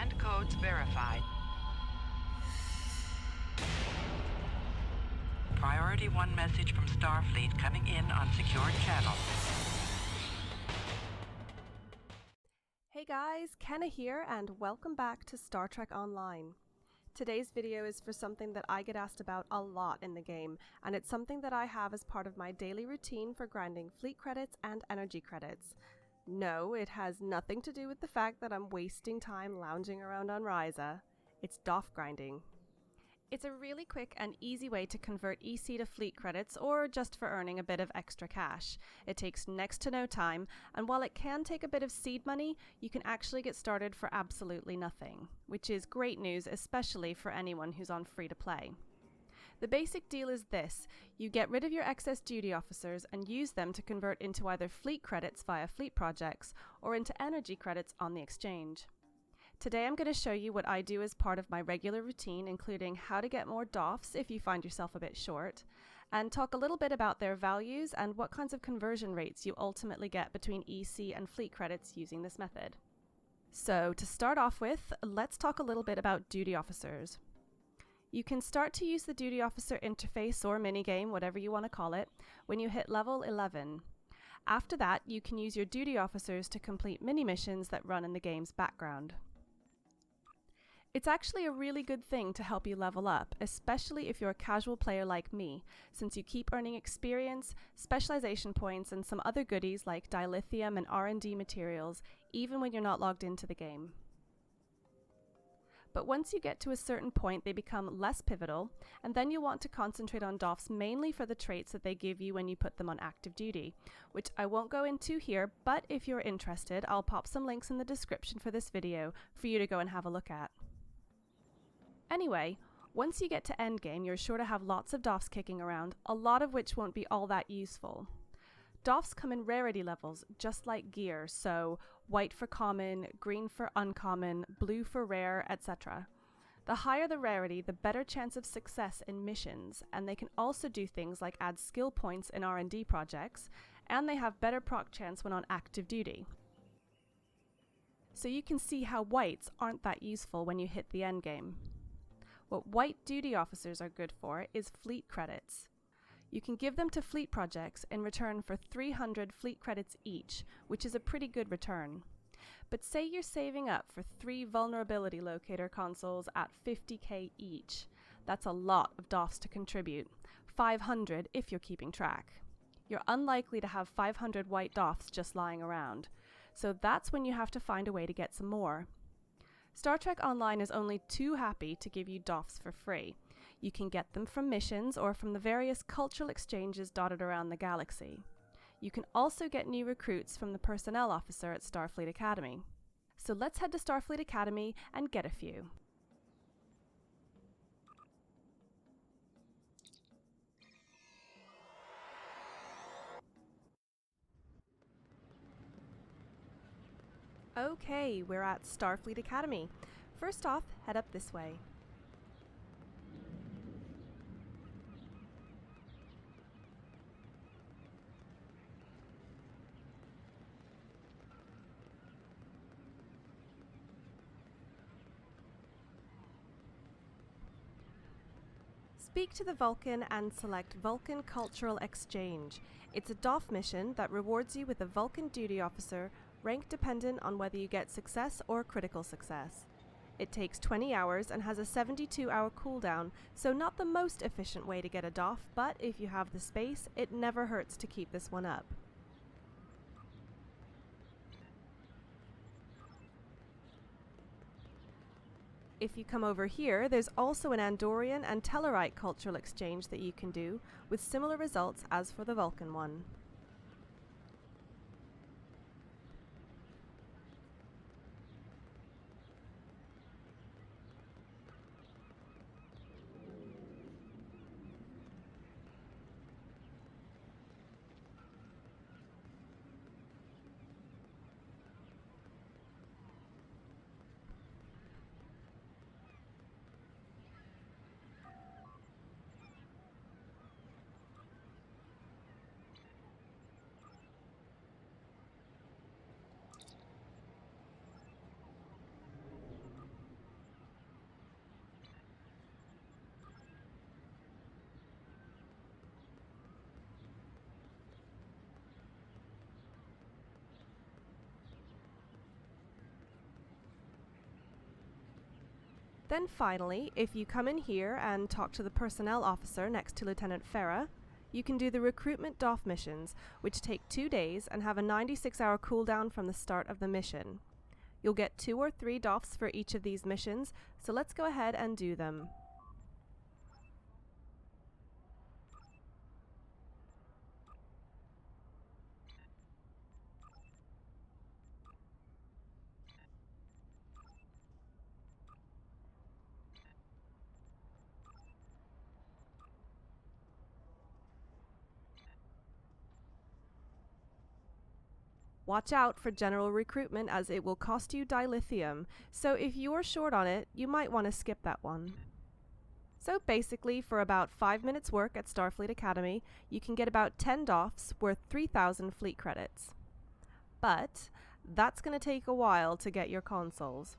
Command codes verified. Priority 1 message from Starfleet coming in on secured channel. Hey guys, Kenna here and welcome back to Star Trek Online. Today's video is for something that I get asked about a lot in the game, and it's something that I have as part of my daily routine for grinding fleet credits and energy credits. No, it has nothing to do with the fact that I'm wasting time lounging around on Ryza. It's DOFF grinding. It's a really quick and easy way to convert EC to fleet credits or just for earning a bit of extra cash. It takes next to no time, and while it can take a bit of seed money, you can actually get started for absolutely nothing, which is great news, especially for anyone who's on free to play. The basic deal is this: you get rid of your excess duty officers and use them to convert into either fleet credits via fleet projects or into energy credits on the exchange. Today I'm going to show you what I do as part of my regular routine, including how to get more DOFFs if you find yourself a bit short, and talk a little bit about their values and what kinds of conversion rates you ultimately get between EC and fleet credits using this method. So to start off with, let's talk a little bit about duty officers. You can start to use the duty officer interface or minigame, whatever you want to call it, when you hit level 11. After that, you can use your duty officers to complete mini-missions that run in the game's background. It's actually a really good thing to help you level up, especially if you're a casual player like me, since you keep earning experience, specialization points, and some other goodies like dilithium and R&D materials, even when you're not logged into the game. But once you get to a certain point, they become less pivotal, and then you'll want to concentrate on DOFFs mainly for the traits that they give you when you put them on active duty, which I won't go into here, but if you're interested, I'll pop some links in the description for this video for you to go and have a look at. Anyway, once you get to endgame, you're sure to have lots of DOFFs kicking around, a lot of which won't be all that useful. DOFFs come in rarity levels, just like gear, so white for common, green for uncommon, blue for rare, etc. The higher the rarity, the better chance of success in missions, and they can also do things like add skill points in R&D projects, and they have better proc chance when on active duty. So you can see how whites aren't that useful when you hit the endgame. What white duty officers are good for is fleet credits. You can give them to fleet projects in return for 300 fleet credits each, which is a pretty good return. But say you're saving up for 3 vulnerability locator consoles at 50k each. That's a lot of DOFFs to contribute, 500 if you're keeping track. You're unlikely to have 500 white DOFFs just lying around, so that's when you have to find a way to get some more. Star Trek Online is only too happy to give you DOFFs for free. You can get them from missions or from the various cultural exchanges dotted around the galaxy. You can also get new recruits from the personnel officer at Starfleet Academy. So let's head to Starfleet Academy and get a few. Okay, we're at Starfleet Academy. First off, head up this way. Speak to the Vulcan and select Vulcan Cultural Exchange. It's a DOFF mission that rewards you with a Vulcan duty officer, rank dependent on whether you get success or critical success. It takes 20 hours and has a 72-hour cooldown, so not the most efficient way to get a DOFF, but if you have the space, it never hurts to keep this one up. If you come over here, there's also an Andorian and Tellarite cultural exchange that you can do, with similar results as for the Vulcan one. Then finally, if you come in here and talk to the personnel officer next to Lieutenant Farah, you can do the recruitment DOFF missions, which take 2 days and have a 96-hour cooldown from the start of the mission. You'll get 2 or 3 DOFFs for each of these missions, so let's go ahead and do them. Watch out for general recruitment as it will cost you dilithium, so if you're short on it, you might want to skip that one. So basically, for about 5 minutes work at Starfleet Academy, you can get about 10 DOFFs worth 3,000 fleet credits. But that's going to take a while to get your consoles.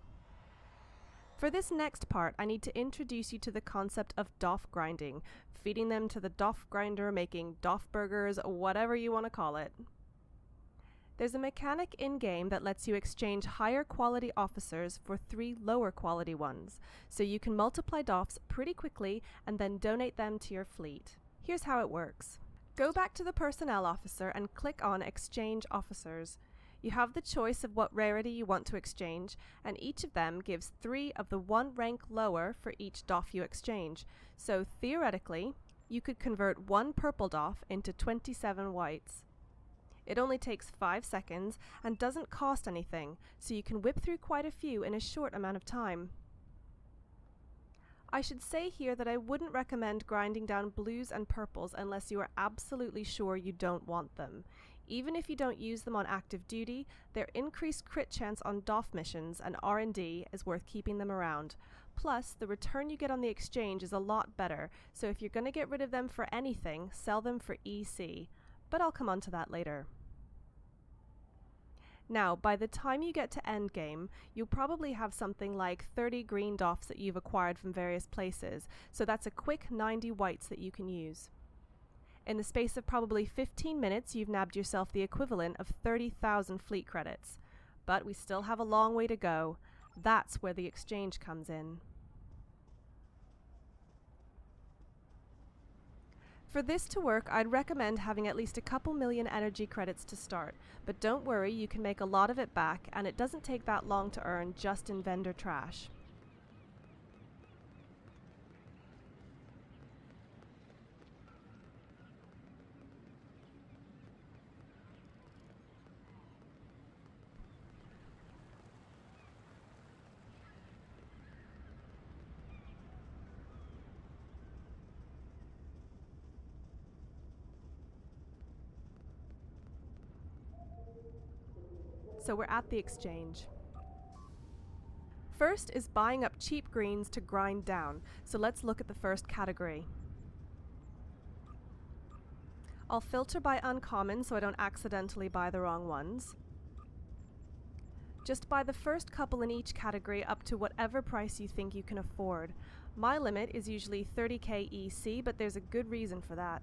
For this next part, I need to introduce you to the concept of DOFF grinding, feeding them to the DOFF grinder, making DOFF burgers, whatever you want to call it. There's a mechanic in-game that lets you exchange higher quality officers for 3 lower quality ones, so you can multiply DOFFs pretty quickly and then donate them to your fleet. Here's how it works. Go back to the personnel officer and click on Exchange Officers. You have the choice of what rarity you want to exchange, and each of them gives 3 of the 1 rank lower for each DOFF you exchange, so theoretically, you could convert 1 purple DOFF into 27 whites. It only takes 5 seconds and doesn't cost anything, so you can whip through quite a few in a short amount of time. I should say here that I wouldn't recommend grinding down blues and purples unless you are absolutely sure you don't want them. Even if you don't use them on active duty, their increased crit chance on DOFF missions and R&D is worth keeping them around. Plus, the return you get on the exchange is a lot better, so if you're going to get rid of them for anything, sell them for EC. But I'll come on to that later. Now, by the time you get to endgame, you'll probably have something like 30 green DOFFs that you've acquired from various places, so that's a quick 90 whites that you can use. In the space of probably 15 minutes, you've nabbed yourself the equivalent of 30,000 fleet credits. But we still have a long way to go. That's where the exchange comes in. For this to work, I'd recommend having at least a couple million energy credits to start, but don't worry, you can make a lot of it back, and it doesn't take that long to earn just in vendor trash. So we're at the exchange. First is buying up cheap greens to grind down, so let's look at the first category. I'll filter by uncommon so I don't accidentally buy the wrong ones. Just buy the first couple in each category up to whatever price you think you can afford. My limit is usually 30k EC, but there's a good reason for that.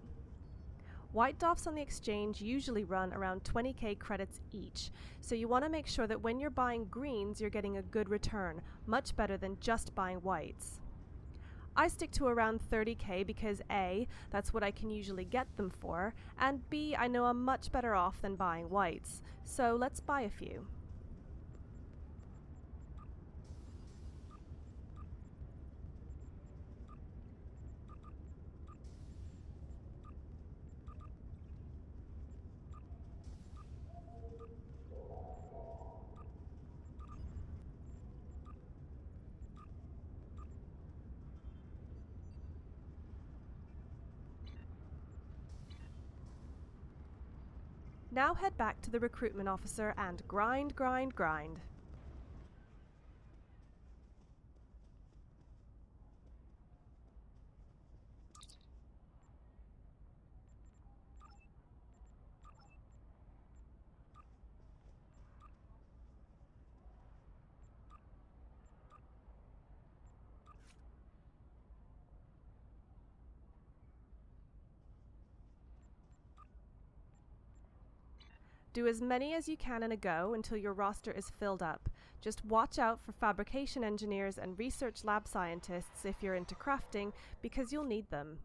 White DOFFs on the exchange usually run around 20k credits each, so you want to make sure that when you're buying greens you're getting a good return, much better than just buying whites. I stick to around 30k because A, that's what I can usually get them for, and B, I know I'm much better off than buying whites, so let's buy a few. Now head back to the recruitment officer and grind, grind, grind. Do as many as you can in a go until your roster is filled up. Just watch out for fabrication engineers and research lab scientists if you're into crafting, because you'll need them.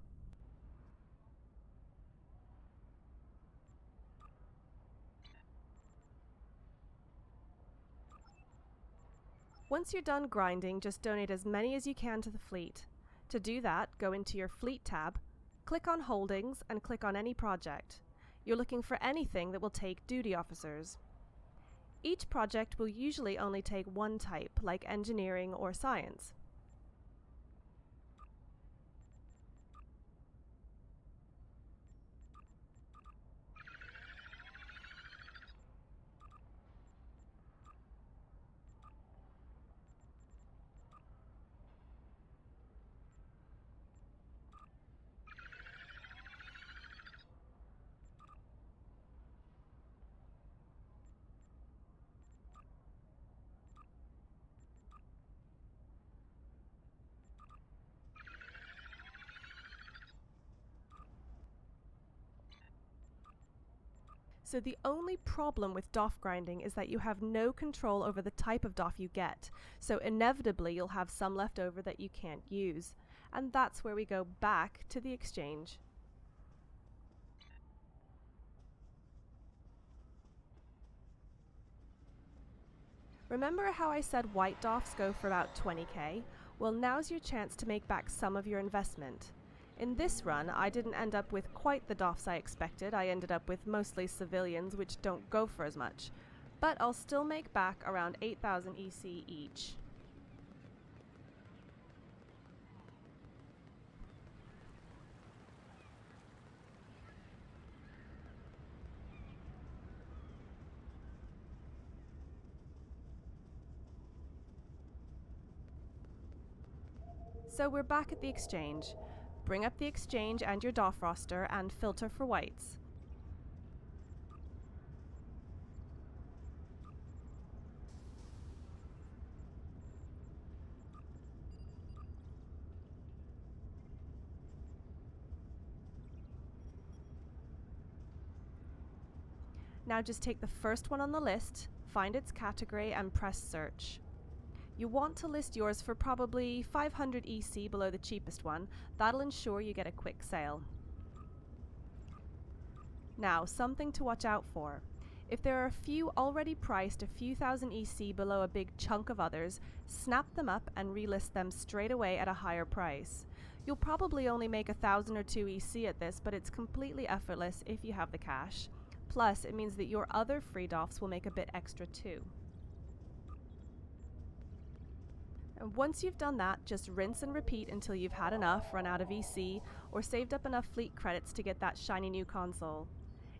Once you're done grinding, just donate as many as you can to the fleet. To do that, go into your Fleet tab, click on Holdings, and click on any project. You're looking for anything that will take duty officers. Each project will usually only take one type, like engineering or science. So the only problem with DOFF grinding is that you have no control over the type of DOFF you get, so inevitably you'll have some left over that you can't use. And that's where we go back to the exchange. Remember how I said white DOFFs go for about 20k? Well, now's your chance to make back some of your investment. In this run, I didn't end up with quite the DOFFs I expected. I ended up with mostly civilians, which don't go for as much. But I'll still make back around 8,000 EC each. So we're back at the exchange. Bring up the exchange and your DOFF roster and filter for whites. Now just take the first one on the list, find its category and press search. You want to list yours for probably 500 EC below the cheapest one. That'll ensure you get a quick sale. Now, something to watch out for. If there are a few already priced a few thousand EC below a big chunk of others, snap them up and relist them straight away at a higher price. You'll probably only make 1,000 or 2 EC at this, but it's completely effortless if you have the cash. Plus, it means that your other free DOFFs will make a bit extra too. And once you've done that, just rinse and repeat until you've had enough, run out of EC, or saved up enough fleet credits to get that shiny new console.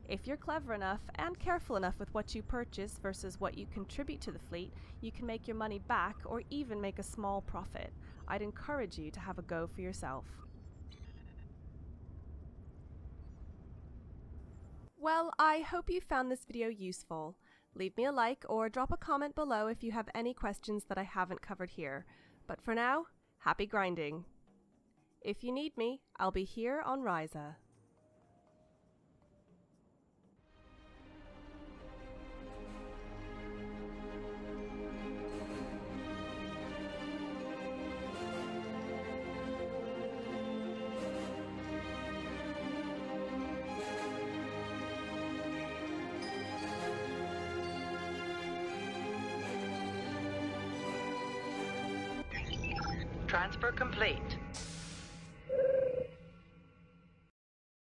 If you're clever enough and careful enough with what you purchase versus what you contribute to the fleet, you can make your money back or even make a small profit. I'd encourage you to have a go for yourself. Well, I hope you found this video useful. Leave me a like or drop a comment below if you have any questions that I haven't covered here. But for now, happy grinding. If you need me, I'll be here on Ryza. Transfer complete.